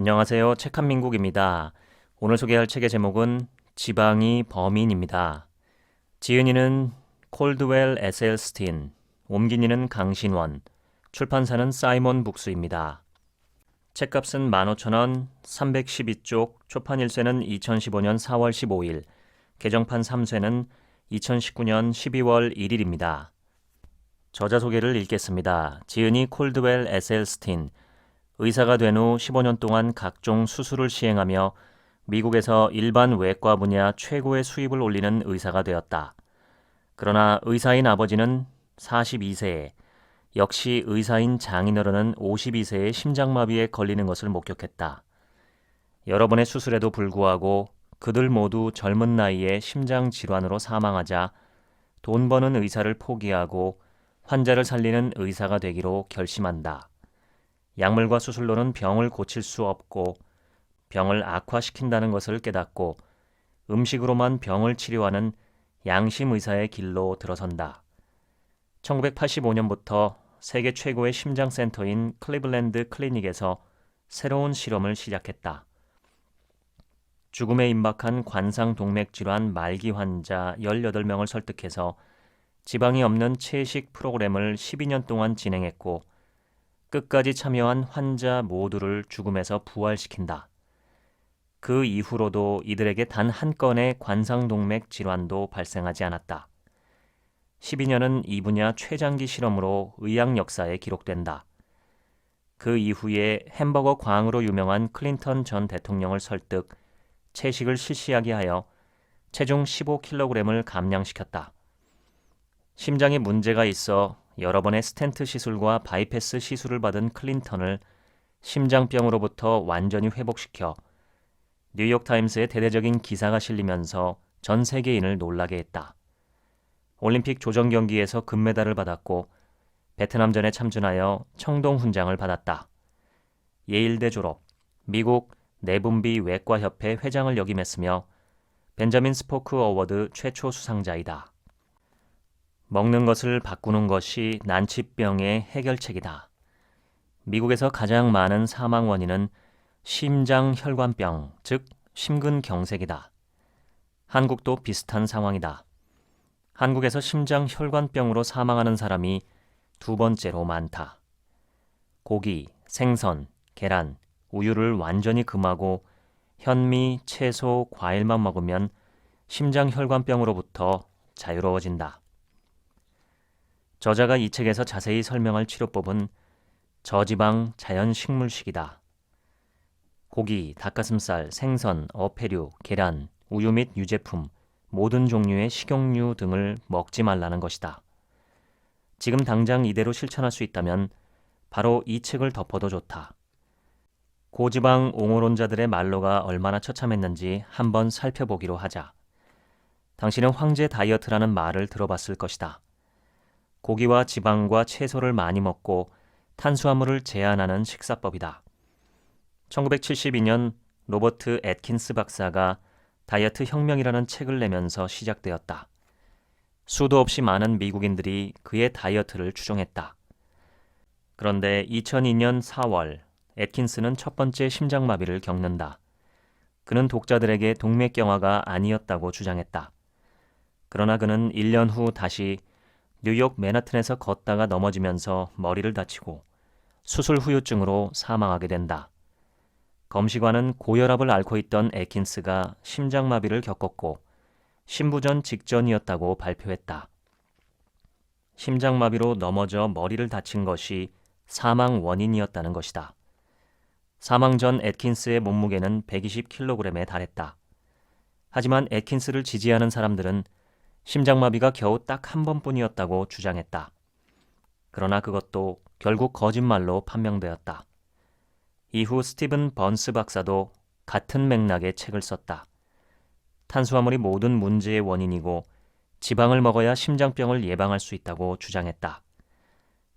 안녕하세요. 책한민국입니다. 오늘 소개할 책의 제목은 지방이 범인입니다. 지은이는 콜드웰 에셀스틴, 옮긴 이는 강신원, 출판사는 사이먼 북스입니다. 책값은 15,000원, 312쪽, 초판 1쇄는 2015년 4월 15일, 개정판 3쇄는 2019년 12월 1일입니다. 저자 소개를 읽겠습니다. 지은이 콜드웰 에셀스틴, 의사가 된 후 15년 동안 각종 수술을 시행하며 미국에서 일반 외과 분야 최고의 수입을 올리는 의사가 되었다. 그러나 의사인 아버지는 42세에 역시 의사인 장인어른은 52세에 심장마비에 걸리는 것을 목격했다. 여러 번의 수술에도 불구하고 그들 모두 젊은 나이에 심장질환으로 사망하자 돈 버는 의사를 포기하고 환자를 살리는 의사가 되기로 결심한다. 약물과 수술로는 병을 고칠 수 없고 병을 악화시킨다는 것을 깨닫고 음식으로만 병을 치료하는 양심 의사의 길로 들어선다. 1985년부터 세계 최고의 심장센터인 클리블랜드 클리닉에서 새로운 실험을 시작했다. 죽음에 임박한 관상동맥질환 말기 환자 18명을 설득해서 지방이 없는 채식 프로그램을 12년 동안 진행했고 끝까지 참여한 환자 모두를 죽음에서 부활시킨다. 그 이후로도 이들에게 단 한 건의 관상동맥 질환도 발생하지 않았다. 12년은 이 분야 최장기 실험으로 의학 역사에 기록된다. 그 이후에 햄버거 광으로 유명한 클린턴 전 대통령을 설득, 채식을 실시하게 하여 체중 15kg을 감량시켰다. 심장에 문제가 있어 여러 번의 스텐트 시술과 바이패스 시술을 받은 클린턴을 심장병으로부터 완전히 회복시켜 뉴욕타임스에 대대적인 기사가 실리면서 전 세계인을 놀라게 했다. 올림픽 조정 경기에서 금메달을 받았고 베트남전에 참전하여 청동훈장을 받았다. 예일대 졸업, 미국 내분비 외과협회 회장을 역임했으며 벤자민 스포크 어워드 최초 수상자이다. 먹는 것을 바꾸는 것이 난치병의 해결책이다. 미국에서 가장 많은 사망 원인은 심장혈관병, 즉 심근경색이다. 한국도 비슷한 상황이다. 한국에서 심장혈관병으로 사망하는 사람이 두 번째로 많다. 고기, 생선, 계란, 우유를 완전히 금하고 현미, 채소, 과일만 먹으면 심장혈관병으로부터 자유로워진다. 저자가 이 책에서 자세히 설명할 치료법은 저지방 자연식물식이다. 고기, 닭가슴살, 생선, 어패류, 계란, 우유 및 유제품, 모든 종류의 식용유 등을 먹지 말라는 것이다. 지금 당장 이대로 실천할 수 있다면 바로 이 책을 덮어도 좋다. 고지방 옹호론자들의 말로가 얼마나 처참했는지 한번 살펴보기로 하자. 당신은 황제 다이어트라는 말을 들어봤을 것이다. 고기와 지방과 채소를 많이 먹고 탄수화물을 제한하는 식사법이다. 1972년 로버트 애킨스 박사가 다이어트 혁명이라는 책을 내면서 시작되었다. 수도 없이 많은 미국인들이 그의 다이어트를 추종했다. 그런데 2002년 4월 애킨스는 첫 번째 심장마비를 겪는다. 그는 독자들에게 동맥경화가 아니었다고 주장했다. 그러나 그는 1년 후 다시 뉴욕 맨하튼에서 걷다가 넘어지면서 머리를 다치고 수술 후유증으로 사망하게 된다. 검시관은 고혈압을 앓고 있던 애킨스가 심장마비를 겪었고 신부전 직전이었다고 발표했다. 심장마비로 넘어져 머리를 다친 것이 사망 원인이었다는 것이다. 사망 전 애킨스의 몸무게는 120kg에 달했다. 하지만 애킨스를 지지하는 사람들은 심장마비가 겨우 딱 한 번뿐이었다고 주장했다. 그러나 그것도 결국 거짓말로 판명되었다. 이후 스티븐 번스 박사도 같은 맥락의 책을 썼다. 탄수화물이 모든 문제의 원인이고 지방을 먹어야 심장병을 예방할 수 있다고 주장했다.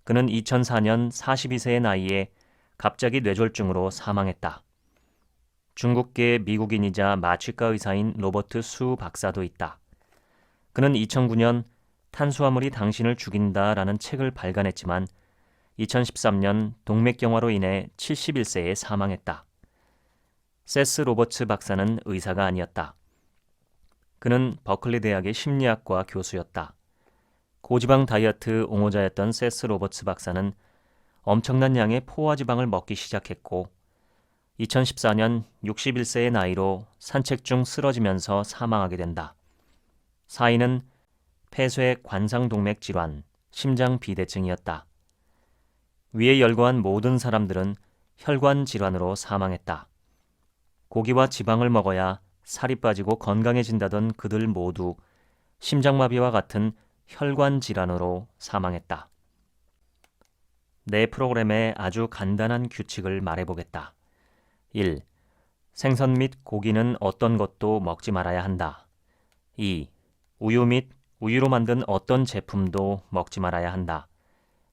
그는 2004년 42세의 나이에 갑자기 뇌졸중으로 사망했다. 중국계 미국인이자 마취과 의사인 로버트 수 박사도 있다. 그는 2009년 탄수화물이 당신을 죽인다라는 책을 발간했지만 2013년 동맥경화로 인해 71세에 사망했다. 세스 로버츠 박사는 의사가 아니었다. 그는 버클리 대학의 심리학과 교수였다. 고지방 다이어트 옹호자였던 세스 로버츠 박사는 엄청난 양의 포화지방을 먹기 시작했고 2014년 61세의 나이로 산책 중 쓰러지면서 사망하게 된다. 사인은 폐쇄 관상동맥 질환, 심장 비대증이었다. 위에 열거한 모든 사람들은 혈관 질환으로 사망했다. 고기와 지방을 먹어야 살이 빠지고 건강해진다던 그들 모두 심장마비와 같은 혈관 질환으로 사망했다. 내 프로그램에 아주 간단한 규칙을 말해보겠다. 1. 생선 및 고기는 어떤 것도 먹지 말아야 한다. 2. 우유 및 우유로 만든 어떤 제품도 먹지 말아야 한다.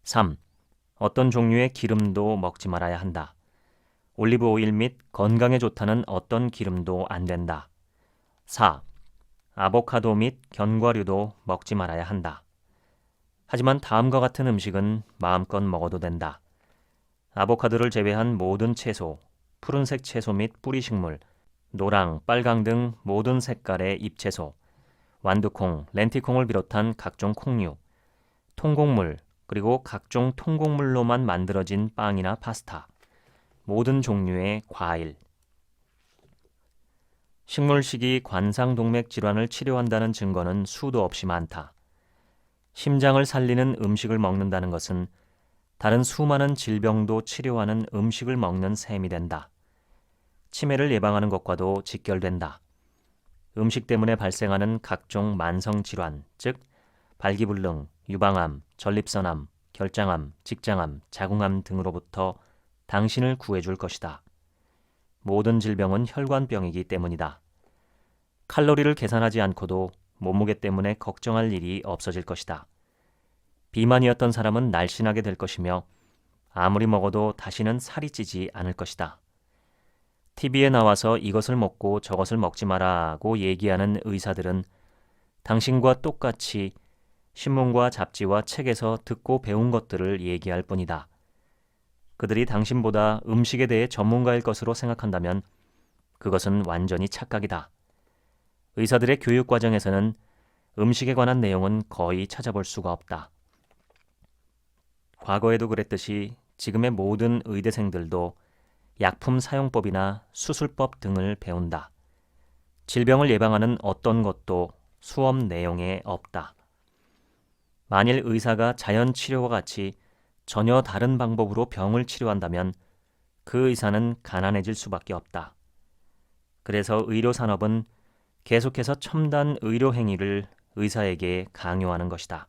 3. 어떤 종류의 기름도 먹지 말아야 한다. 올리브 오일 및 건강에 좋다는 어떤 기름도 안 된다. 4. 아보카도 및 견과류도 먹지 말아야 한다. 하지만 다음과 같은 음식은 마음껏 먹어도 된다. 아보카도를 제외한 모든 채소, 푸른색 채소 및 뿌리식물, 노랑, 빨강 등 모든 색깔의 잎채소, 완두콩, 렌티콩을 비롯한 각종 콩류, 통곡물, 그리고 각종 통곡물로만 만들어진 빵이나 파스타, 모든 종류의 과일. 식물식이 관상동맥 질환을 치료한다는 증거는 수도 없이 많다. 심장을 살리는 음식을 먹는다는 것은 다른 수많은 질병도 치료하는 음식을 먹는 셈이 된다. 치매를 예방하는 것과도 직결된다. 음식 때문에 발생하는 각종 만성 질환, 즉 발기불능, 유방암, 전립선암, 결장암, 직장암, 자궁암 등으로부터 당신을 구해줄 것이다. 모든 질병은 혈관병이기 때문이다. 칼로리를 계산하지 않고도 몸무게 때문에 걱정할 일이 없어질 것이다. 비만이었던 사람은 날씬하게 될 것이며 아무리 먹어도 다시는 살이 찌지 않을 것이다. TV에 나와서 이것을 먹고 저것을 먹지 마라고 얘기하는 의사들은 당신과 똑같이 신문과 잡지와 책에서 듣고 배운 것들을 얘기할 뿐이다. 그들이 당신보다 음식에 대해 전문가일 것으로 생각한다면 그것은 완전히 착각이다. 의사들의 교육 과정에서는 음식에 관한 내용은 거의 찾아볼 수가 없다. 과거에도 그랬듯이 지금의 모든 의대생들도 약품 사용법이나 수술법 등을 배운다. 질병을 예방하는 어떤 것도 수업 내용에 없다. 만일 의사가 자연치료와 같이 전혀 다른 방법으로 병을 치료한다면 그 의사는 가난해질 수밖에 없다. 그래서 의료산업은 계속해서 첨단 의료 행위를 의사에게 강요하는 것이다.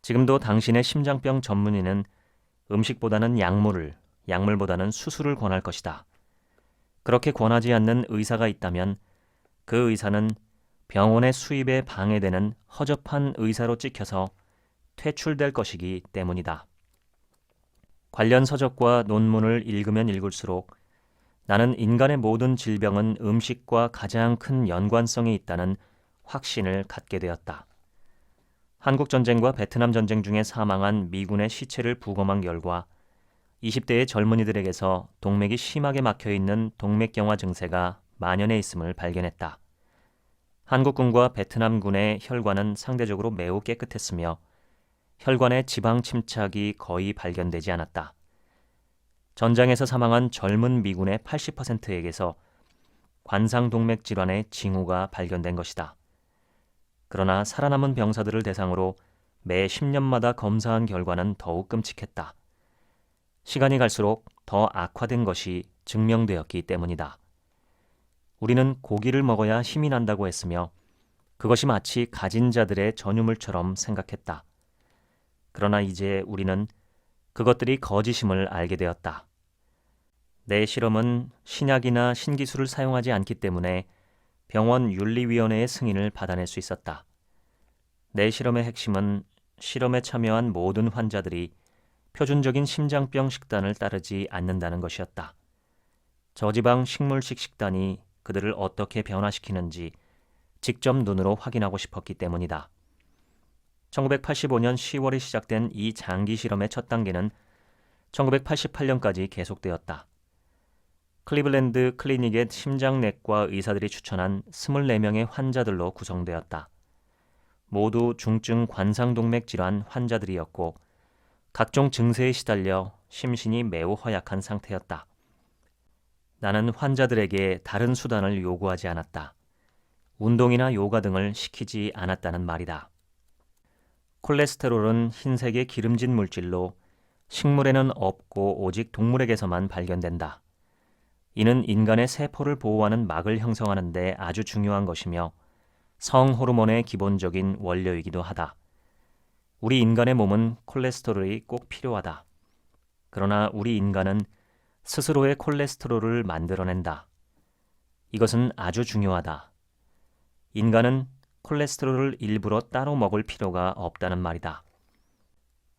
지금도 당신의 심장병 전문의는 음식보다는 약물보다는 수술을 권할 것이다. 그렇게 권하지 않는 의사가 있다면 그 의사는 병원의 수입에 방해되는 허접한 의사로 찍혀서 퇴출될 것이기 때문이다. 관련 서적과 논문을 읽으면 읽을수록 나는 인간의 모든 질병은 음식과 가장 큰 연관성이 있다는 확신을 갖게 되었다. 한국전쟁과 베트남전쟁 중에 사망한 미군의 시체를 부검한 결과 20대의 젊은이들에게서 동맥이 심하게 막혀있는 동맥경화 증세가 만연해 있음을 발견했다. 한국군과 베트남군의 혈관은 상대적으로 매우 깨끗했으며 혈관의 지방 침착이 거의 발견되지 않았다. 전장에서 사망한 젊은 미군의 80%에게서 관상동맥 질환의 징후가 발견된 것이다. 그러나 살아남은 병사들을 대상으로 매 10년마다 검사한 결과는 더욱 끔찍했다. 시간이 갈수록 더 악화된 것이 증명되었기 때문이다. 우리는 고기를 먹어야 힘이 난다고 했으며 그것이 마치 가진 자들의 전유물처럼 생각했다. 그러나 이제 우리는 그것들이 거짓임을 알게 되었다. 내 실험은 신약이나 신기술을 사용하지 않기 때문에 병원 윤리위원회의 승인을 받아낼 수 있었다. 내 실험의 핵심은 실험에 참여한 모든 환자들이 표준적인 심장병 식단을 따르지 않는다는 것이었다. 저지방 식물식 식단이 그들을 어떻게 변화시키는지 직접 눈으로 확인하고 싶었기 때문이다. 1985년 10월에 시작된 이 장기 실험의 첫 단계는 1988년까지 계속되었다. 클리블랜드 클리닉의 심장내과 의사들이 추천한 24명의 환자들로 구성되었다. 모두 중증 관상동맥 질환 환자들이었고 각종 증세에 시달려 심신이 매우 허약한 상태였다. 나는 환자들에게 다른 수단을 요구하지 않았다. 운동이나 요가 등을 시키지 않았다는 말이다. 콜레스테롤은 흰색의 기름진 물질로 식물에는 없고 오직 동물에게서만 발견된다. 이는 인간의 세포를 보호하는 막을 형성하는 데 아주 중요한 것이며 성호르몬의 기본적인 원료이기도 하다. 우리 인간의 몸은 콜레스테롤이 꼭 필요하다. 그러나 우리 인간은 스스로의 콜레스테롤을 만들어낸다. 이것은 아주 중요하다. 인간은 콜레스테롤을 일부러 따로 먹을 필요가 없다는 말이다.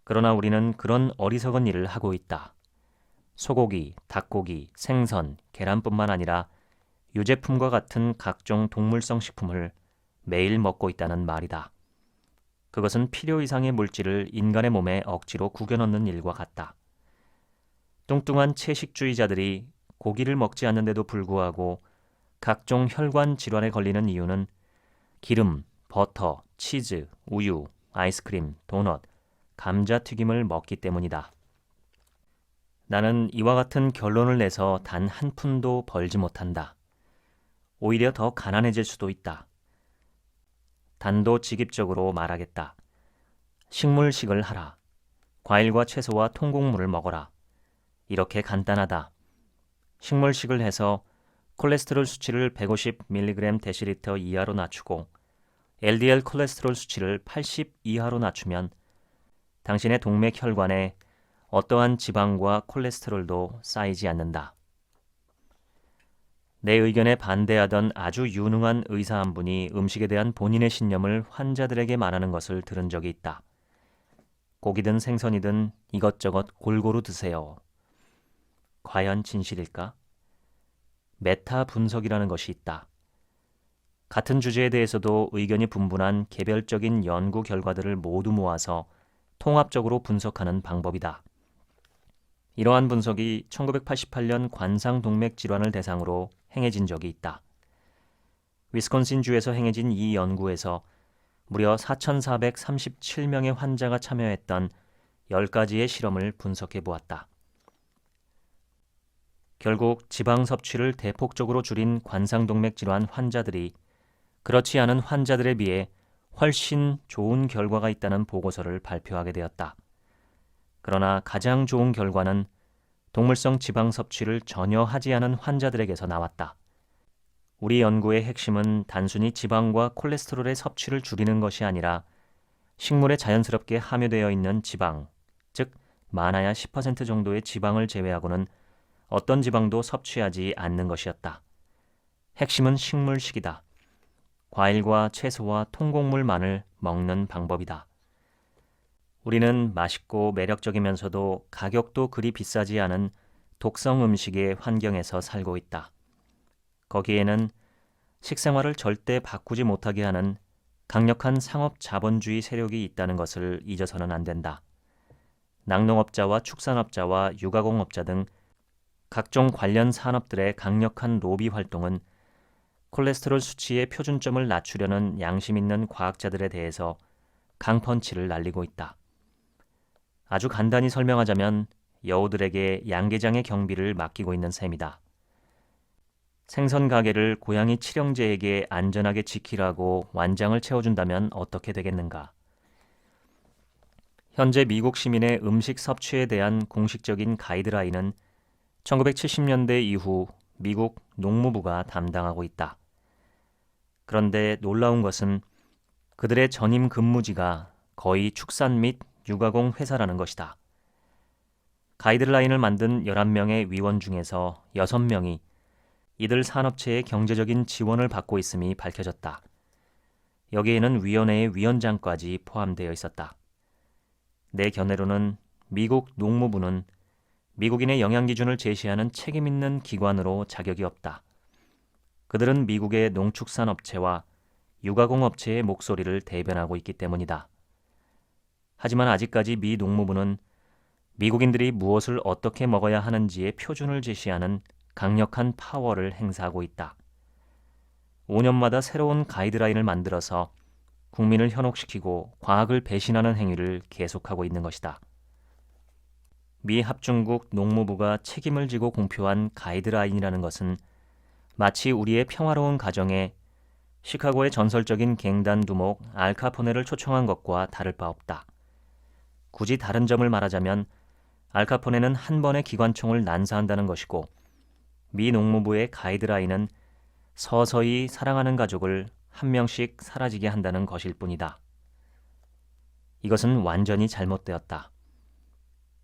그러나 우리는 그런 어리석은 일을 하고 있다. 소고기, 닭고기, 생선, 계란뿐만 아니라 유제품과 같은 각종 동물성 식품을 매일 먹고 있다는 말이다. 그것은 필요 이상의 물질을 인간의 몸에 억지로 구겨 넣는 일과 같다. 뚱뚱한 채식주의자들이 고기를 먹지 않는데도 불구하고 각종 혈관 질환에 걸리는 이유는 기름, 버터, 치즈, 우유, 아이스크림, 도넛, 감자튀김을 먹기 때문이다. 나는 이와 같은 결론을 내서 단 한 푼도 벌지 못한다. 오히려 더 가난해질 수도 있다. 단도직입적으로 말하겠다. 식물식을 하라. 과일과 채소와 통곡물을 먹어라. 이렇게 간단하다. 식물식을 해서 콜레스테롤 수치를 150mg 데시리터 이하로 낮추고 LDL 콜레스테롤 수치를 80 이하로 낮추면 당신의 동맥 혈관에 어떠한 지방과 콜레스테롤도 쌓이지 않는다. 내 의견에 반대하던 아주 유능한 의사 한 분이 음식에 대한 본인의 신념을 환자들에게 말하는 것을 들은 적이 있다. 고기든 생선이든 이것저것 골고루 드세요. 과연 진실일까? 메타 분석이라는 것이 있다. 같은 주제에 대해서도 의견이 분분한 개별적인 연구 결과들을 모두 모아서 통합적으로 분석하는 방법이다. 이러한 분석이 1988년 관상동맥 질환을 대상으로 행해진 적이 있다. 위스콘신주에서 행해진 이 연구에서 무려 4,437명의 환자가 참여했던 10가지의 실험을 분석해 보았다. 결국 지방 섭취를 대폭적으로 줄인 관상동맥 질환 환자들이 그렇지 않은 환자들에 비해 훨씬 좋은 결과가 있다는 보고서를 발표하게 되었다. 그러나 가장 좋은 결과는 동물성 지방 섭취를 전혀 하지 않은 환자들에게서 나왔다. 우리 연구의 핵심은 단순히 지방과 콜레스테롤의 섭취를 줄이는 것이 아니라 식물에 자연스럽게 함유되어 있는 지방, 즉 많아야 10% 정도의 지방을 제외하고는 어떤 지방도 섭취하지 않는 것이었다. 핵심은 식물식이다. 과일과 채소와 통곡물만을 먹는 방법이다. 우리는 맛있고 매력적이면서도 가격도 그리 비싸지 않은 독성 음식의 환경에서 살고 있다. 거기에는 식생활을 절대 바꾸지 못하게 하는 강력한 상업 자본주의 세력이 있다는 것을 잊어서는 안 된다. 낙농업자와 축산업자와 유가공업자 등 각종 관련 산업들의 강력한 로비 활동은 콜레스테롤 수치의 표준점을 낮추려는 양심 있는 과학자들에 대해서 강펀치를 날리고 있다. 아주 간단히 설명하자면 여우들에게 양계장의 경비를 맡기고 있는 셈이다. 생선 가게를 고양이 칠형제에게 안전하게 지키라고 완장을 채워준다면 어떻게 되겠는가? 현재 미국 시민의 음식 섭취에 대한 공식적인 가이드라인은 1970년대 이후 미국 농무부가 담당하고 있다. 그런데 놀라운 것은 그들의 전임 근무지가 거의 축산 및 유가공 회사라는 것이다. 가이드라인을 만든 11명의 위원 중에서 6명이 이들 산업체의 경제적인 지원을 받고 있음이 밝혀졌다. 여기에는 위원회의 위원장까지 포함되어 있었다. 내 견해로는 미국 농무부는 미국인의 영양 기준을 제시하는 책임 있는 기관으로 자격이 없다. 그들은 미국의 농축산업체와 유가공업체의 목소리를 대변하고 있기 때문이다. 하지만 아직까지 미 농무부는 미국인들이 무엇을 어떻게 먹어야 하는지의 표준을 제시하는 강력한 파워를 행사하고 있다. 5년마다 새로운 가이드라인을 만들어서 국민을 현혹시키고 과학을 배신하는 행위를 계속하고 있는 것이다. 미 합중국 농무부가 책임을 지고 공표한 가이드라인이라는 것은 마치 우리의 평화로운 가정에 시카고의 전설적인 갱단 두목 알카포네를 초청한 것과 다를 바 없다. 굳이 다른 점을 말하자면 알카포네는 한 번에 기관총을 난사한다는 것이고 미 농무부의 가이드라인은 서서히 사랑하는 가족을 한 명씩 사라지게 한다는 것일 뿐이다. 이것은 완전히 잘못되었다.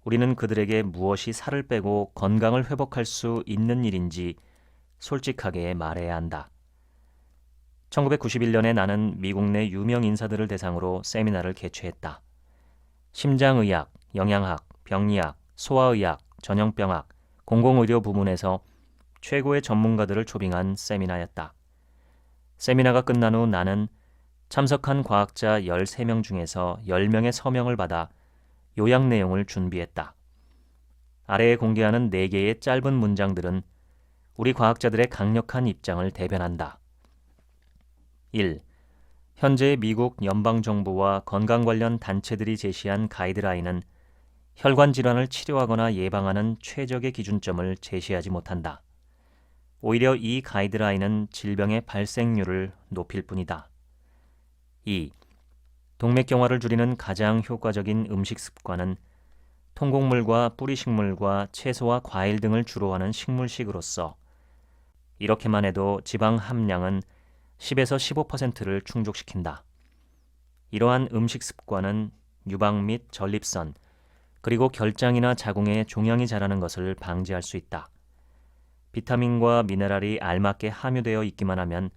우리는 그들에게 무엇이 살을 빼고 건강을 회복할 수 있는 일인지 솔직하게 말해야 한다. 1991년에 나는 미국 내 유명 인사들을 대상으로 세미나를 개최했다. 심장의학, 영양학, 병리학, 소아의학, 전염병학, 공공의료 부문에서 최고의 전문가들을 초빙한 세미나였다. 세미나가 끝난 후 나는 참석한 과학자 13명 중에서 10명의 서명을 받아 요약 내용을 준비했다. 아래에 공개하는 4개의 짧은 문장들은 우리 과학자들의 강력한 입장을 대변한다. 1. 현재 미국 연방정부와 건강 관련 단체들이 제시한 가이드라인은 혈관 질환을 치료하거나 예방하는 최적의 기준점을 제시하지 못한다. 오히려 이 가이드라인은 질병의 발생률을 높일 뿐이다. 2. 동맥경화를 줄이는 가장 효과적인 음식 습관은 통곡물과 뿌리식물과 채소와 과일 등을 주로 하는 식물식으로서 이렇게만 해도 지방 함량은 10에서 15%를 충족시킨다. 이러한 음식 습관은 유방 및 전립선, 그리고 결장이나 자궁에 종양이 자라는 것을 방지할 수 있다. 비타민과 미네랄이 알맞게 함유되어 있기만 하면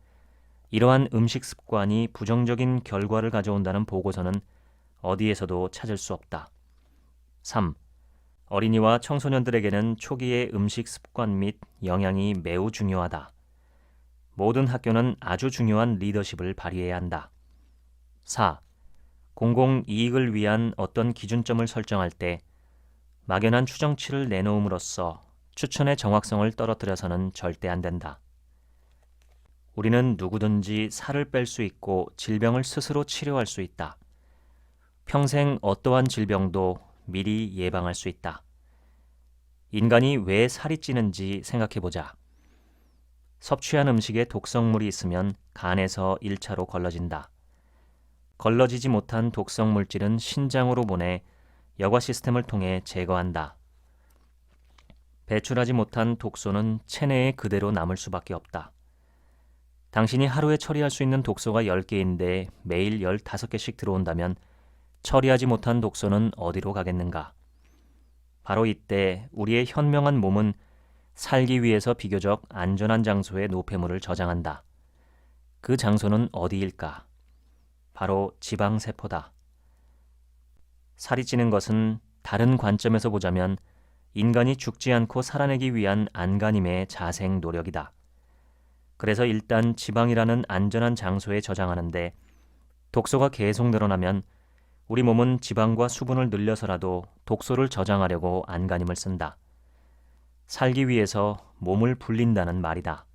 이러한 음식 습관이 부정적인 결과를 가져온다는 보고서는 어디에서도 찾을 수 없다. 3. 어린이와 청소년들에게는 초기의 음식 습관 및 영양이 매우 중요하다. 모든 학교는 아주 중요한 리더십을 발휘해야 한다. 4. 공공이익을 위한 어떤 기준점을 설정할 때 막연한 추정치를 내놓음으로써 추천의 정확성을 떨어뜨려서는 절대 안 된다. 우리는 누구든지 살을 뺄 수 있고 질병을 스스로 치료할 수 있다. 평생 어떠한 질병도 미리 예방할 수 있다. 인간이 왜 살이 찌는지 생각해보자. 섭취한 음식에 독성물이 있으면 간에서 1차로 걸러진다. 걸러지지 못한 독성 물질은 신장으로 보내 여과 시스템을 통해 제거한다. 배출하지 못한 독소는 체내에 그대로 남을 수밖에 없다. 당신이 하루에 처리할 수 있는 독소가 10개인데 매일 15개씩 들어온다면 처리하지 못한 독소는 어디로 가겠는가? 바로 이때 우리의 현명한 몸은 살기 위해서 비교적 안전한 장소에 노폐물을 저장한다. 그 장소는 어디일까? 바로 지방세포다. 살이 찌는 것은 다른 관점에서 보자면 인간이 죽지 않고 살아내기 위한 안간힘의 자생 노력이다. 그래서 일단 지방이라는 안전한 장소에 저장하는데 독소가 계속 늘어나면 우리 몸은 지방과 수분을 늘려서라도 독소를 저장하려고 안간힘을 쓴다. 살기 위해서 몸을 불린다는 말이다.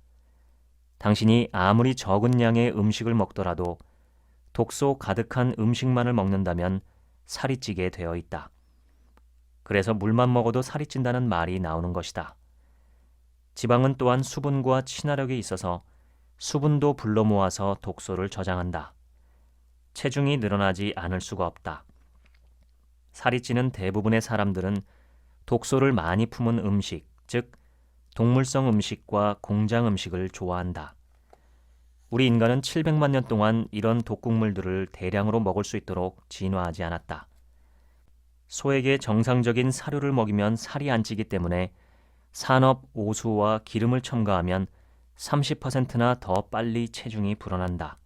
당신이 아무리 적은 양의 음식을 먹더라도 독소 가득한 음식만을 먹는다면 살이 찌게 되어 있다. 그래서 물만 먹어도 살이 찐다는 말이 나오는 것이다. 지방은 또한 수분과 친화력이 있어서 수분도 불러 모아서 독소를 저장한다. 체중이 늘어나지 않을 수가 없다. 살이 찌는 대부분의 사람들은 독소를 많이 품은 음식, 즉 동물성 음식과 공장 음식을 좋아한다. 우리 인간은 700만 년 동안 이런 독극물들을 대량으로 먹을 수 있도록 진화하지 않았다. 소에게 정상적인 사료를 먹이면 살이 안 찌기 때문에 산업 오수와 기름을 첨가하면 30%나 더 빨리 체중이 불어난다.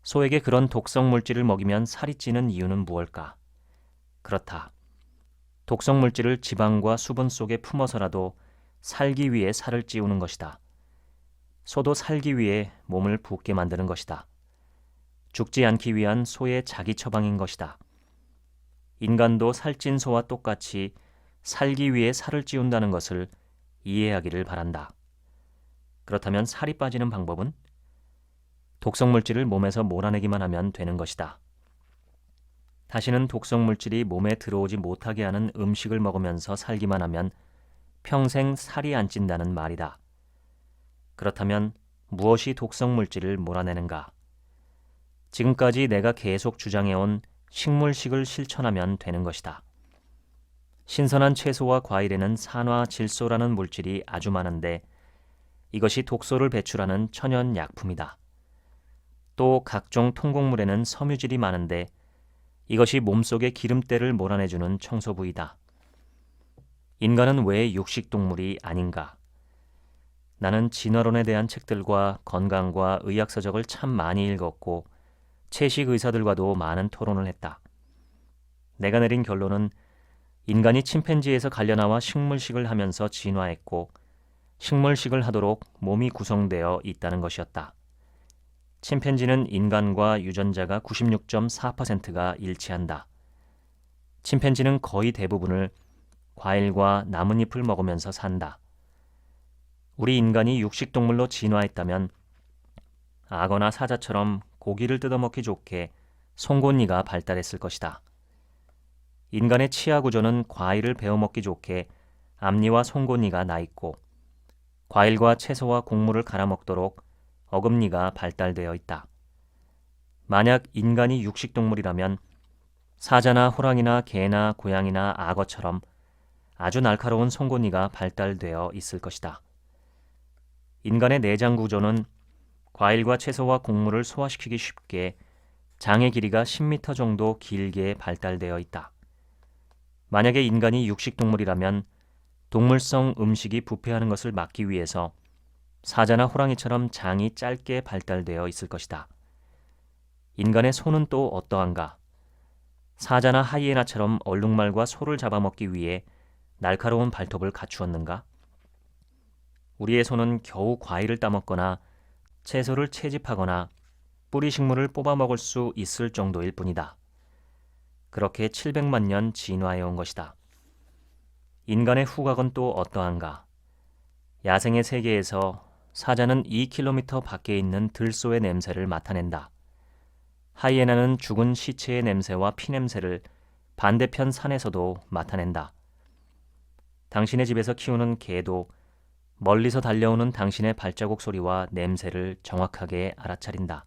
소에게 그런 독성 물질을 먹이면 살이 찌는 이유는 무엇일까? 그렇다. 독성 물질을 지방과 수분 속에 품어서라도 살기 위해 살을 찌우는 것이다. 소도 살기 위해 몸을 붓게 만드는 것이다. 죽지 않기 위한 소의 자기 처방인 것이다. 인간도 살찐 소와 똑같이 살기 위해 살을 찌운다는 것을 이해하기를 바란다. 그렇다면 살이 빠지는 방법은? 독성물질을 몸에서 몰아내기만 하면 되는 것이다. 다시는 독성물질이 몸에 들어오지 못하게 하는 음식을 먹으면서 살기만 하면 평생 살이 안 찐다는 말이다. 그렇다면 무엇이 독성물질을 몰아내는가? 지금까지 내가 계속 주장해온 식물식을 실천하면 되는 것이다. 신선한 채소와 과일에는 산화질소라는 물질이 아주 많은데 이것이 독소를 배출하는 천연 약품이다. 또 각종 통곡물에는 섬유질이 많은데 이것이 몸속의 기름때를 몰아내주는 청소부이다. 인간은 왜 육식동물이 아닌가? 나는 진화론에 대한 책들과 건강과 의학서적을 참 많이 읽었고 채식 의사들과도 많은 토론을 했다. 내가 내린 결론은 인간이 침팬지에서 갈려나와 식물식을 하면서 진화했고 식물식을 하도록 몸이 구성되어 있다는 것이었다. 침팬지는 인간과 유전자가 96.4%가 일치한다. 침팬지는 거의 대부분을 과일과 나뭇잎을 먹으면서 산다. 우리 인간이 육식동물로 진화했다면 악어나 사자처럼 고기를 뜯어먹기 좋게 송곳니가 발달했을 것이다. 인간의 치아 구조는 과일을 베어먹기 좋게 앞니와 송곳니가 나 있고 과일과 채소와 곡물을 갈아먹도록 어금니가 발달되어 있다. 만약 인간이 육식동물이라면 사자나 호랑이나 개나 고양이나 악어처럼 아주 날카로운 송곳니가 발달되어 있을 것이다. 인간의 내장 구조는 과일과 채소와 곡물을 소화시키기 쉽게 장의 길이가 10m 정도 길게 발달되어 있다. 만약에 인간이 육식동물이라면 동물성 음식이 부패하는 것을 막기 위해서 사자나 호랑이처럼 장이 짧게 발달되어 있을 것이다. 인간의 손은 또 어떠한가? 사자나 하이에나처럼 얼룩말과 소를 잡아먹기 위해 날카로운 발톱을 갖추었는가? 우리의 손은 겨우 과일을 따먹거나 채소를 채집하거나 뿌리 식물을 뽑아 먹을 수 있을 정도일 뿐이다. 그렇게 700만 년 진화해 온 것이다. 인간의 후각은 또 어떠한가? 야생의 세계에서 사자는 2km 밖에 있는 들소의 냄새를 맡아낸다. 하이에나는 죽은 시체의 냄새와 피냄새를 반대편 산에서도 맡아낸다. 당신의 집에서 키우는 개도 멀리서 달려오는 당신의 발자국 소리와 냄새를 정확하게 알아차린다.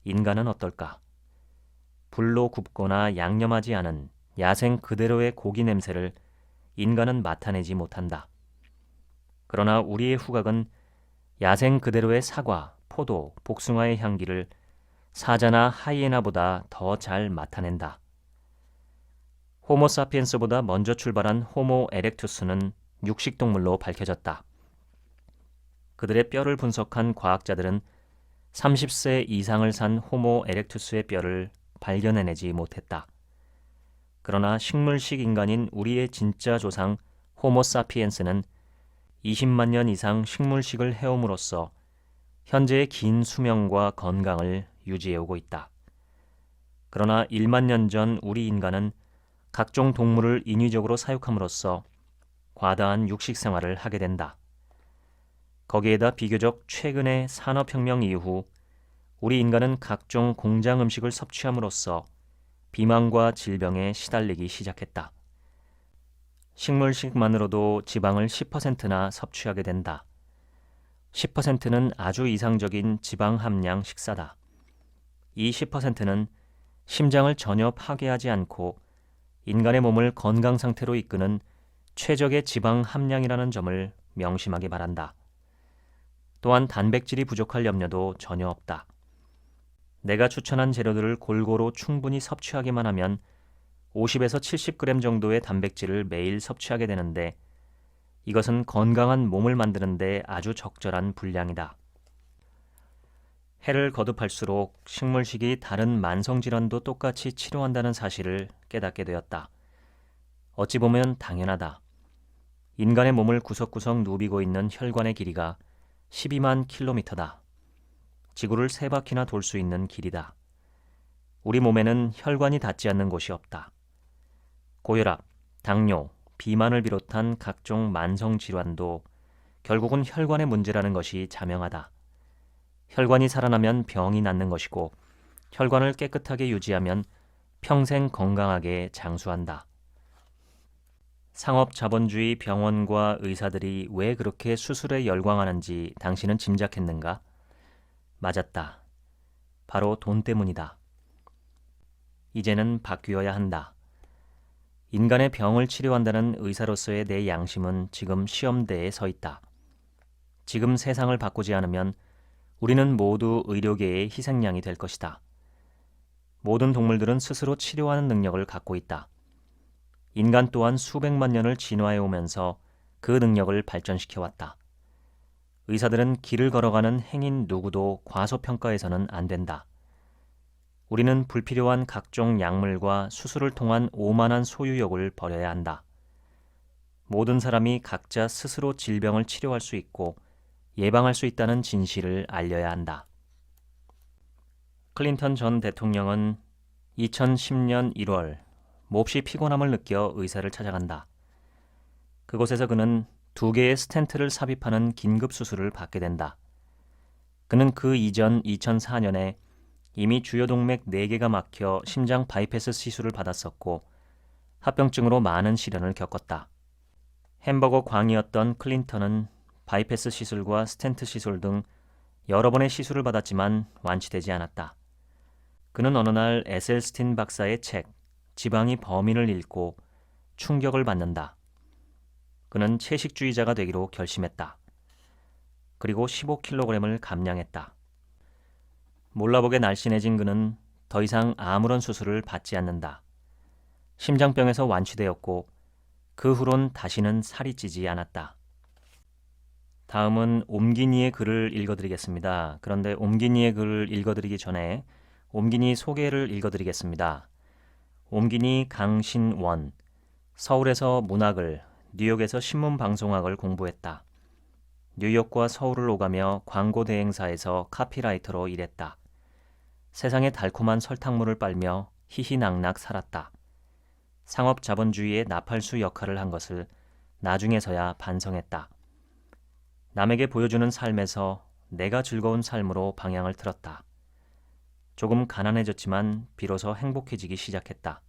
인간은 어떨까? 불로 굽거나 양념하지 않은 야생 그대로의 고기 냄새를 인간은 맡아내지 못한다. 그러나 우리의 후각은 야생 그대로의 사과, 포도, 복숭아의 향기를 사자나 하이에나보다 더 잘 맡아낸다. 호모사피엔스보다 먼저 출발한 호모 에렉투스는 육식동물로 밝혀졌다. 그들의 뼈를 분석한 과학자들은 30세 이상을 산 호모 에렉투스의 뼈를 발견해내지 못했다. 그러나 식물식 인간인 우리의 진짜 조상 호모사피엔스는 20만 년 이상 식물식을 해옴으로써 현재의 긴 수명과 건강을 유지해오고 있다. 그러나 1만 년 전 우리 인간은 각종 동물을 인위적으로 사육함으로써 과다한 육식 생활을 하게 된다. 거기에다 비교적 최근의 산업혁명 이후 우리 인간은 각종 공장 음식을 섭취함으로써 비만과 질병에 시달리기 시작했다. 식물식만으로도 지방을 10%나 섭취하게 된다. 10%는 아주 이상적인 지방 함량 식사다. 이 10%는 심장을 전혀 파괴하지 않고 인간의 몸을 건강 상태로 이끄는 최적의 지방 함량이라는 점을 명심하기 바란다. 또한 단백질이 부족할 염려도 전혀 없다. 내가 추천한 재료들을 골고루 충분히 섭취하기만 하면 50에서 70g 정도의 단백질을 매일 섭취하게 되는데 이것은 건강한 몸을 만드는 데 아주 적절한 분량이다. 해를 거듭할수록 식물식이 다른 만성질환도 똑같이 치료한다는 사실을 깨닫게 되었다. 어찌 보면 당연하다. 인간의 몸을 구석구석 누비고 있는 혈관의 길이가 12만 킬로미터다. 지구를 3바퀴나 돌 수 있는 길이다. 우리 몸에는 혈관이 닿지 않는 곳이 없다. 고혈압, 당뇨, 비만을 비롯한 각종 만성 질환도 결국은 혈관의 문제라는 것이 자명하다. 혈관이 살아나면 병이 낫는 것이고 혈관을 깨끗하게 유지하면 평생 건강하게 장수한다. 상업 자본주의 병원과 의사들이 왜 그렇게 수술에 열광하는지 당신은 짐작했는가? 맞았다. 바로 돈 때문이다. 이제는 바뀌어야 한다. 인간의 병을 치료한다는 의사로서의 내 양심은 지금 시험대에 서 있다. 지금 세상을 바꾸지 않으면 우리는 모두 의료계의 희생양이 될 것이다. 모든 동물들은 스스로 치료하는 능력을 갖고 있다. 인간 또한 수백만 년을 진화해 오면서 그 능력을 발전시켜 왔다. 의사들은 길을 걸어가는 행인 누구도 과소평가해서는 안 된다. 우리는 불필요한 각종 약물과 수술을 통한 오만한 소유욕을 버려야 한다. 모든 사람이 각자 스스로 질병을 치료할 수 있고 예방할 수 있다는 진실을 알려야 한다. 클린턴 전 대통령은 2010년 1월 몹시 피곤함을 느껴 의사를 찾아간다. 그곳에서 그는 2개의 스텐트를 삽입하는 긴급 수술을 받게 된다. 그는 그 이전 2004년에 이미 주요동맥 4개가 막혀 심장 바이패스 시술을 받았었고 합병증으로 많은 시련을 겪었다. 햄버거 광이었던 클린턴은 바이패스 시술과 스텐트 시술 등 여러 번의 시술을 받았지만 완치되지 않았다. 그는 어느 날 에셀스틴 박사의 책 지방이 범인을 읽고 충격을 받는다. 그는 채식주의자가 되기로 결심했다. 그리고 15kg을 감량했다. 몰라보게 날씬해진 그는 더 이상 아무런 수술을 받지 않는다. 심장병에서 완치되었고 그 후론 다시는 살이 찌지 않았다. 다음은 옴기니의 글을 읽어드리겠습니다. 그런데 옴기니의 글을 읽어드리기 전에 옴기니 소개를 읽어드리겠습니다. 옴기니 강신원, 서울에서 문학을, 뉴욕에서 신문방송학을 공부했다. 뉴욕과 서울을 오가며 광고 대행사에서 카피라이터로 일했다. 세상에 달콤한 설탕물을 빨며 희희낙낙 살았다. 상업 자본주의의 나팔수 역할을 한 것을 나중에서야 반성했다. 남에게 보여주는 삶에서 내가 즐거운 삶으로 방향을 틀었다. 조금 가난해졌지만 비로소 행복해지기 시작했다.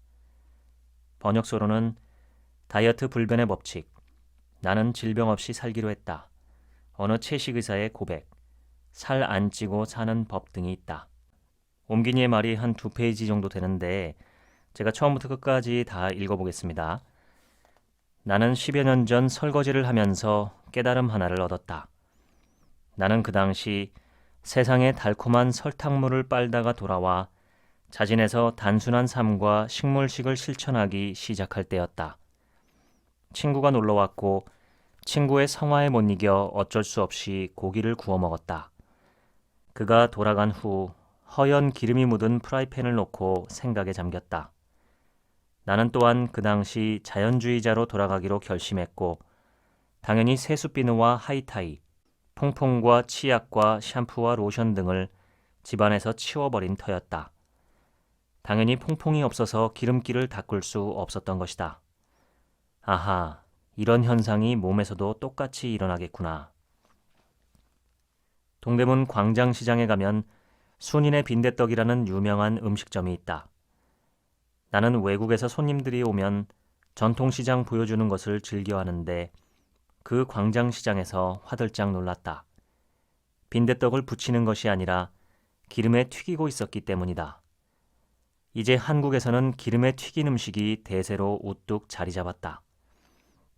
번역서로는 다이어트 불변의 법칙, 나는 질병 없이 살기로 했다. 어느 채식 의사의 고백, 살 안 찌고 사는 법 등이 있다. 옴기니의 말이 한 2페이지 정도 되는데 제가 처음부터 끝까지 다 읽어보겠습니다. 나는 10여 년 전 설거지를 하면서 깨달음 하나를 얻었다. 나는 그 당시 세상에 달콤한 설탕물을 빨다가 돌아와 자진해서 단순한 삶과 식물식을 실천하기 시작할 때였다. 친구가 놀러왔고 친구의 성화에 못 이겨 어쩔 수 없이 고기를 구워 먹었다. 그가 돌아간 후 허연 기름이 묻은 프라이팬을 놓고 생각에 잠겼다. 나는 또한 그 당시 자연주의자로 돌아가기로 결심했고 당연히 세숫비누와 하이타이, 퐁퐁과 치약과 샴푸와 로션 등을 집안에서 치워버린 터였다. 당연히 퐁퐁이 없어서 기름기를 닦을 수 없었던 것이다. 아하, 이런 현상이 몸에서도 똑같이 일어나겠구나. 동대문 광장시장에 가면 순인의 빈대떡이라는 유명한 음식점이 있다. 나는 외국에서 손님들이 오면 전통시장 보여주는 것을 즐겨하는데 그 광장시장에서 화들짝 놀랐다. 빈대떡을 부치는 것이 아니라 기름에 튀기고 있었기 때문이다. 이제 한국에서는 기름에 튀긴 음식이 대세로 우뚝 자리 잡았다.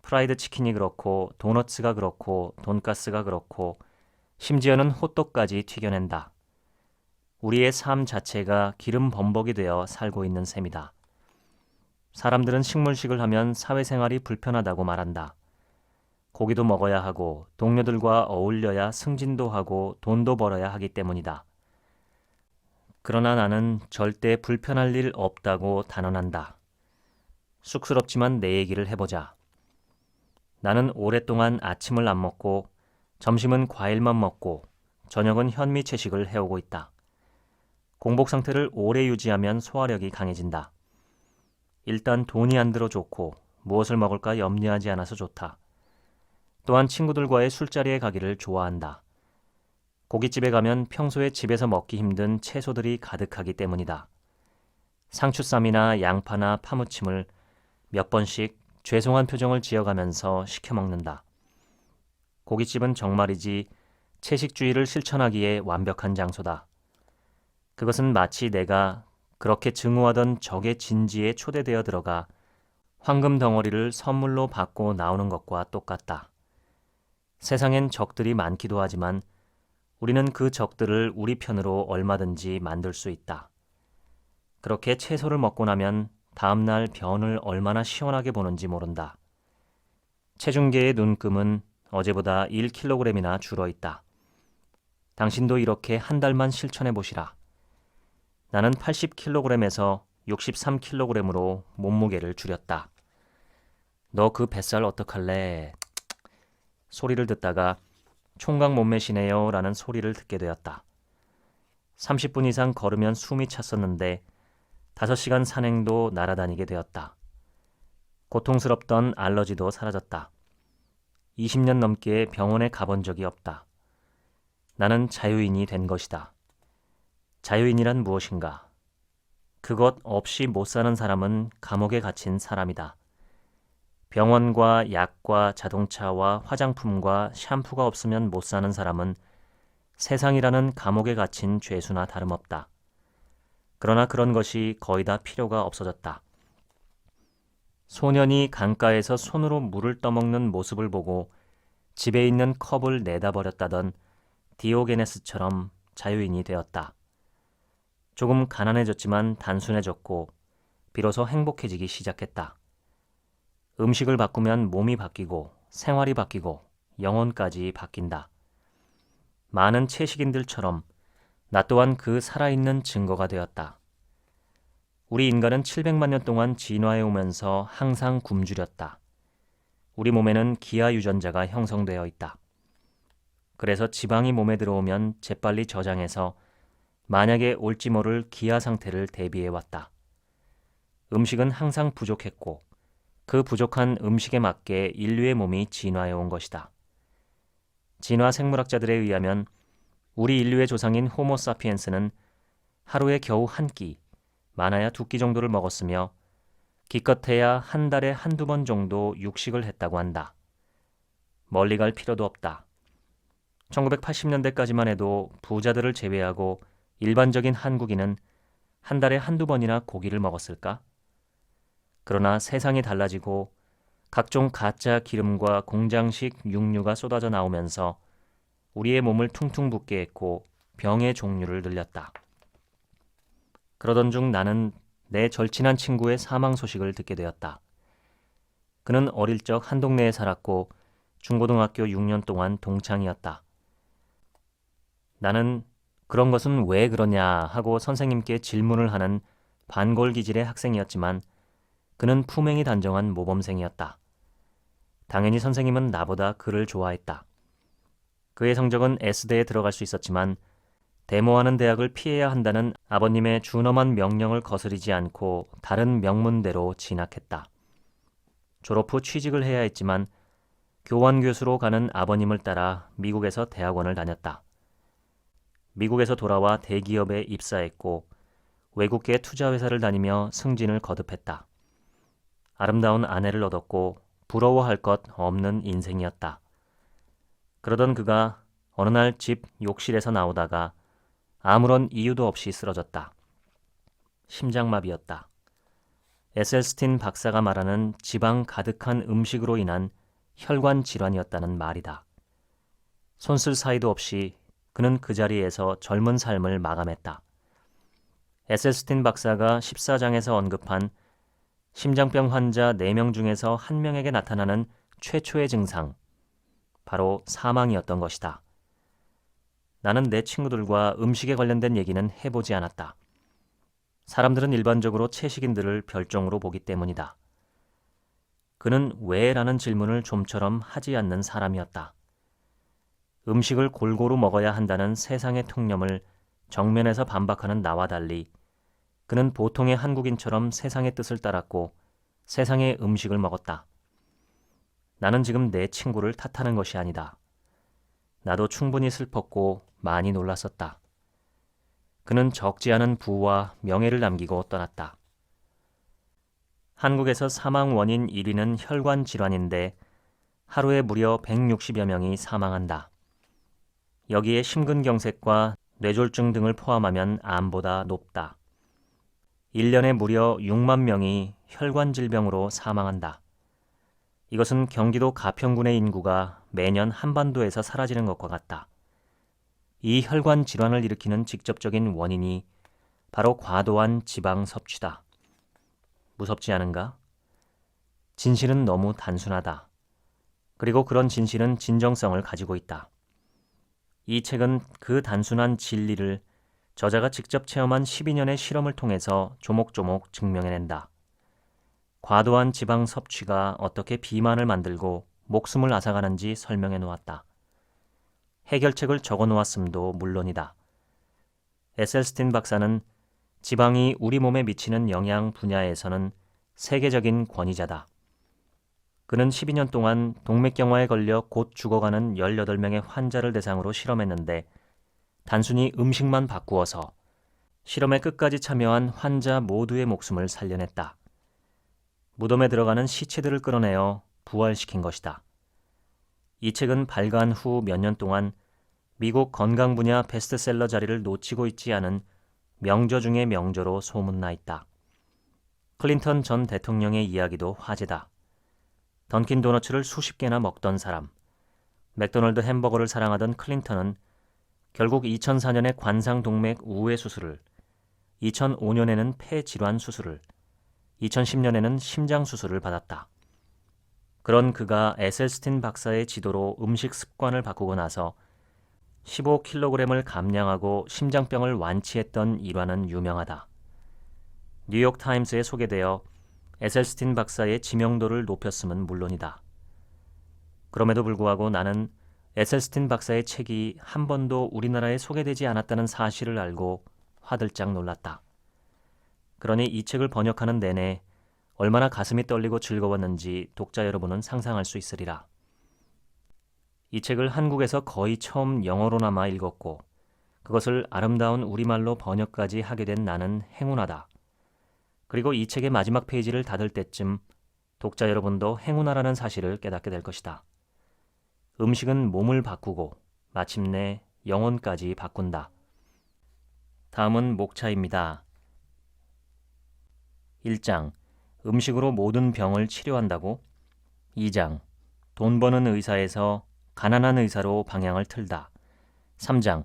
프라이드 치킨이 그렇고 도너츠가 그렇고 돈가스가 그렇고 심지어는 호떡까지 튀겨낸다. 우리의 삶 자체가 기름 범벅이 되어 살고 있는 셈이다. 사람들은 식물식을 하면 사회생활이 불편하다고 말한다. 고기도 먹어야 하고 동료들과 어울려야 승진도 하고 돈도 벌어야 하기 때문이다. 그러나 나는 절대 불편할 일 없다고 단언한다. 쑥스럽지만 내 얘기를 해보자. 나는 오랫동안 아침을 안 먹고 점심은 과일만 먹고 저녁은 현미채식을 해오고 있다. 공복 상태를 오래 유지하면 소화력이 강해진다. 일단 돈이 안 들어 좋고 무엇을 먹을까 염려하지 않아서 좋다. 또한 친구들과의 술자리에 가기를 좋아한다. 고깃집에 가면 평소에 집에서 먹기 힘든 채소들이 가득하기 때문이다. 상추쌈이나 양파나 파무침을 몇 번씩 죄송한 표정을 지어가면서 시켜 먹는다. 고깃집은 정말이지 채식주의를 실천하기에 완벽한 장소다. 그것은 마치 내가 그렇게 증오하던 적의 진지에 초대되어 들어가 황금 덩어리를 선물로 받고 나오는 것과 똑같다. 세상엔 적들이 많기도 하지만 우리는 그 적들을 우리 편으로 얼마든지 만들 수 있다. 그렇게 채소를 먹고 나면 다음날 변을 얼마나 시원하게 보는지 모른다. 체중계의 눈금은 어제보다 1kg이나 줄어있다. 당신도 이렇게 한 달만 실천해 보시라. 나는 80kg에서 63kg으로 몸무게를 줄였다. 너 그 뱃살 어떡할래? 소리를 듣다가 총각 몸매시네요 라는 소리를 듣게 되었다. 30분 이상 걸으면 숨이 찼었는데 5시간 산행도 날아다니게 되었다. 고통스럽던 알러지도 사라졌다. 20년 넘게 병원에 가본 적이 없다. 나는 자유인이 된 것이다. 자유인이란 무엇인가? 그것 없이 못 사는 사람은 감옥에 갇힌 사람이다. 병원과 약과 자동차와 화장품과 샴푸가 없으면 못 사는 사람은 세상이라는 감옥에 갇힌 죄수나 다름없다. 그러나 그런 것이 거의 다 필요가 없어졌다. 소년이 강가에서 손으로 물을 떠먹는 모습을 보고 집에 있는 컵을 내다버렸다던 디오게네스처럼 자유인이 되었다. 조금 가난해졌지만 단순해졌고 비로소 행복해지기 시작했다. 음식을 바꾸면 몸이 바뀌고 생활이 바뀌고 영혼까지 바뀐다. 많은 채식인들처럼 나 또한 그 살아있는 증거가 되었다. 우리 인간은 700만 년 동안 진화해 오면서 항상 굶주렸다. 우리 몸에는 기아 유전자가 형성되어 있다. 그래서 지방이 몸에 들어오면 재빨리 저장해서 만약에 올지 모를 기아 상태를 대비해 왔다. 음식은 항상 부족했고 그 부족한 음식에 맞게 인류의 몸이 진화해 온 것이다. 진화 생물학자들에 의하면 우리 인류의 조상인 호모사피엔스는 하루에 겨우 한 끼, 많아야 2끼 정도를 먹었으며 기껏해야 한 달에 한두 번 정도 육식을 했다고 한다. 멀리 갈 필요도 없다. 1980년대까지만 해도 부자들을 제외하고 일반적인 한국인은 한 달에 한두 번이나 고기를 먹었을까? 그러나 세상이 달라지고 각종 가짜 기름과 공장식 육류가 쏟아져 나오면서 우리의 몸을 퉁퉁 붓게 했고 병의 종류를 늘렸다. 그러던 중 나는 내 절친한 친구의 사망 소식을 듣게 되었다. 그는 어릴 적 한 동네에 살았고 중고등학교 6년 동안 동창이었다. 나는 그런 것은 왜 그러냐 하고 선생님께 질문을 하는 반골 기질의 학생이었지만 그는 품행이 단정한 모범생이었다. 당연히 선생님은 나보다 그를 좋아했다. 그의 성적은 S대에 들어갈 수 있었지만 데모하는 대학을 피해야 한다는 아버님의 준엄한 명령을 거스르지 않고 다른 명문대로 진학했다. 졸업 후 취직을 해야 했지만 교환교수로 가는 아버님을 따라 미국에서 대학원을 다녔다. 미국에서 돌아와 대기업에 입사했고 외국계 투자회사를 다니며 승진을 거듭했다. 아름다운 아내를 얻었고 부러워할 것 없는 인생이었다. 그러던 그가 어느 날 집 욕실에서 나오다가 아무런 이유도 없이 쓰러졌다. 심장마비였다. 에셀스틴 박사가 말하는 지방 가득한 음식으로 인한 혈관 질환이었다는 말이다. 손쓸 사이도 없이 그는 그 자리에서 젊은 삶을 마감했다. 에셀스틴 박사가 14장에서 언급한 심장병 환자 4명 중에서 1명에게 나타나는 최초의 증상, 바로 사망이었던 것이다. 나는 내 친구들과 음식에 관련된 얘기는 해보지 않았다. 사람들은 일반적으로 채식인들을 별종으로 보기 때문이다. 그는 왜? 라는 질문을 좀처럼 하지 않는 사람이었다. 음식을 골고루 먹어야 한다는 세상의 통념을 정면에서 반박하는 나와 달리 그는 보통의 한국인처럼 세상의 뜻을 따랐고 세상의 음식을 먹었다. 나는 지금 내 친구를 탓하는 것이 아니다. 나도 충분히 슬펐고 많이 놀랐었다. 그는 적지 않은 부와 명예를 남기고 떠났다. 한국에서 사망 원인 1위는 혈관 질환인데 하루에 무려 160여 명이 사망한다. 여기에 심근경색과 뇌졸중 등을 포함하면 암보다 높다. 1년에 무려 6만 명이 혈관 질병으로 사망한다. 이것은 경기도 가평군의 인구가 매년 한반도에서 사라지는 것과 같다. 이 혈관 질환을 일으키는 직접적인 원인이 바로 과도한 지방 섭취다. 무섭지 않은가? 진실은 너무 단순하다. 그리고 그런 진실은 진정성을 가지고 있다. 이 책은 그 단순한 진리를 저자가 직접 체험한 12년의 실험을 통해서 조목조목 증명해낸다. 과도한 지방 섭취가 어떻게 비만을 만들고 목숨을 앗아가는지 설명해 놓았다. 해결책을 적어 놓았음도 물론이다. 에셀스틴 박사는 지방이 우리 몸에 미치는 영향 분야에서는 세계적인 권위자다. 그는 12년 동안 동맥경화에 걸려 곧 죽어가는 18명의 환자를 대상으로 실험했는데 단순히 음식만 바꾸어서 실험에 끝까지 참여한 환자 모두의 목숨을 살려냈다. 무덤에 들어가는 시체들을 끌어내어 부활시킨 것이다. 이 책은 발간 후 몇 년 동안 미국 건강 분야 베스트셀러 자리를 놓치고 있지 않은 명저 중의 명저로 소문나 있다. 클린턴 전 대통령의 이야기도 화제다. 던킨 도너츠를 수십 개나 먹던 사람, 맥도널드 햄버거를 사랑하던 클린턴은 결국 2004년에 관상동맥 우회 수술을, 2005년에는 폐질환 수술을, 2010년에는 심장 수술을 받았다. 그런 그가 에셀스틴 박사의 지도로 음식 습관을 바꾸고 나서 15kg을 감량하고 심장병을 완치했던 일화는 유명하다. 뉴욕타임스에 소개되어 에셀스틴 박사의 지명도를 높였음은 물론이다. 그럼에도 불구하고 나는 에셀스틴 박사의 책이 한 번도 우리나라에 소개되지 않았다는 사실을 알고 화들짝 놀랐다. 그러니 이 책을 번역하는 내내 얼마나 가슴이 떨리고 즐거웠는지 독자 여러분은 상상할 수 있으리라. 이 책을 한국에서 거의 처음 영어로나마 읽었고 그것을 아름다운 우리말로 번역까지 하게 된 나는 행운하다. 그리고 이 책의 마지막 페이지를 닫을 때쯤 독자 여러분도 행운하라는 사실을 깨닫게 될 것이다. 음식은 몸을 바꾸고 마침내 영혼까지 바꾼다. 다음은 목차입니다. 1장. 음식으로 모든 병을 치료한다고? 2장. 돈 버는 의사에서 가난한 의사로 방향을 틀다. 3장.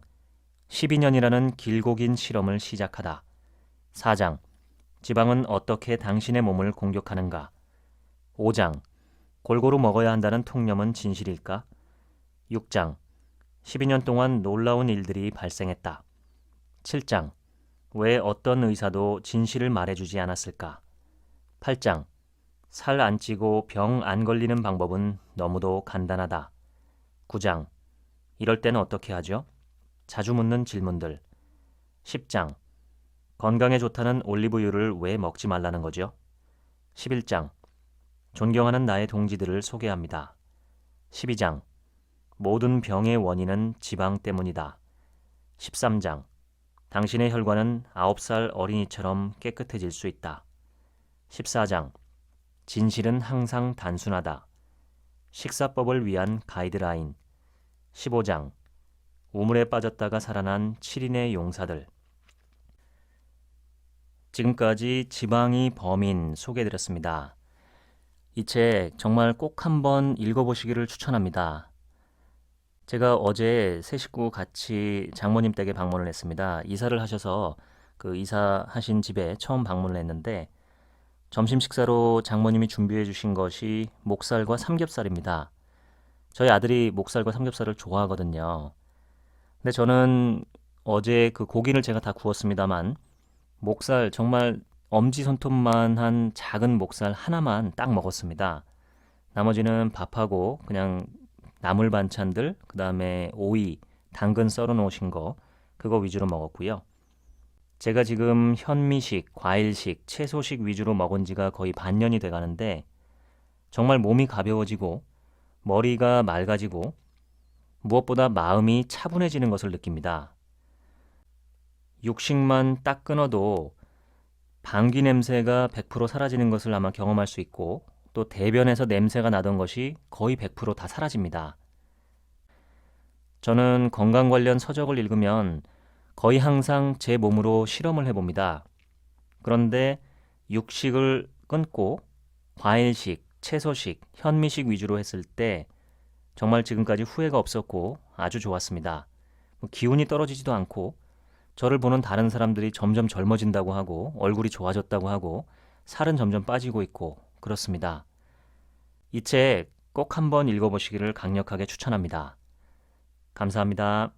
12년이라는 길고 긴 실험을 시작하다. 4장. 지방은 어떻게 당신의 몸을 공격하는가? 5장. 골고루 먹어야 한다는 통념은 진실일까? 6장. 12년 동안 놀라운 일들이 발생했다. 7장. 왜 어떤 의사도 진실을 말해주지 않았을까? 8장. 살 안 찌고 병 안 걸리는 방법은 너무도 간단하다. 9장. 이럴 때는 어떻게 하죠? 자주 묻는 질문들. 10장. 건강에 좋다는 올리브유를 왜 먹지 말라는 거죠? 11장. 존경하는 나의 동지들을 소개합니다. 12장. 모든 병의 원인은 지방 때문이다. 13장. 당신의 혈관은 9살 어린이처럼 깨끗해질 수 있다. 14장. 진실은 항상 단순하다. 식사법을 위한 가이드라인. 15장. 우물에 빠졌다가 살아난 7인의 용사들. 지금까지 지방이 범인 소개해드렸습니다. 이 책 정말 꼭 한번 읽어보시기를 추천합니다. 제가 어제 세 식구 같이 장모님 댁에 방문을 했습니다. 이사를 하셔서 그 이사하신 집에 처음 방문을 했는데 점심 식사로 장모님이 준비해 주신 것이 목살과 삼겹살입니다. 저희 아들이 목살과 삼겹살을 좋아하거든요. 근데 저는 어제 그 고기를 제가 다 구웠습니다만 목살 정말 엄지손톱만한 작은 목살 하나만 딱 먹었습니다. 나머지는 밥하고 그냥 나물 반찬들, 그 다음에 오이, 당근 썰어 놓으신 거 그거 위주로 먹었고요. 제가 지금 현미식, 과일식, 채소식 위주로 먹은 지가 거의 반년이 돼 가는데 정말 몸이 가벼워지고 머리가 맑아지고 무엇보다 마음이 차분해지는 것을 느낍니다. 육식만 딱 끊어도 방귀 냄새가 100% 사라지는 것을 아마 경험할 수 있고 또 대변에서 냄새가 나던 것이 거의 100%다 사라집니다. 저는 건강 관련 서적을 읽으면 거의 항상 제 몸으로 실험을 해봅니다. 그런데 육식을 끊고 과일식, 채소식, 현미식 위주로 했을 때 정말 지금까지 후회가 없었고 아주 좋았습니다. 기운이 떨어지지도 않고 저를 보는 다른 사람들이 점점 젊어진다고 하고 얼굴이 좋아졌다고 하고 살은 점점 빠지고 있고 그렇습니다. 이 책 꼭 한번 읽어보시기를 강력하게 추천합니다. 감사합니다.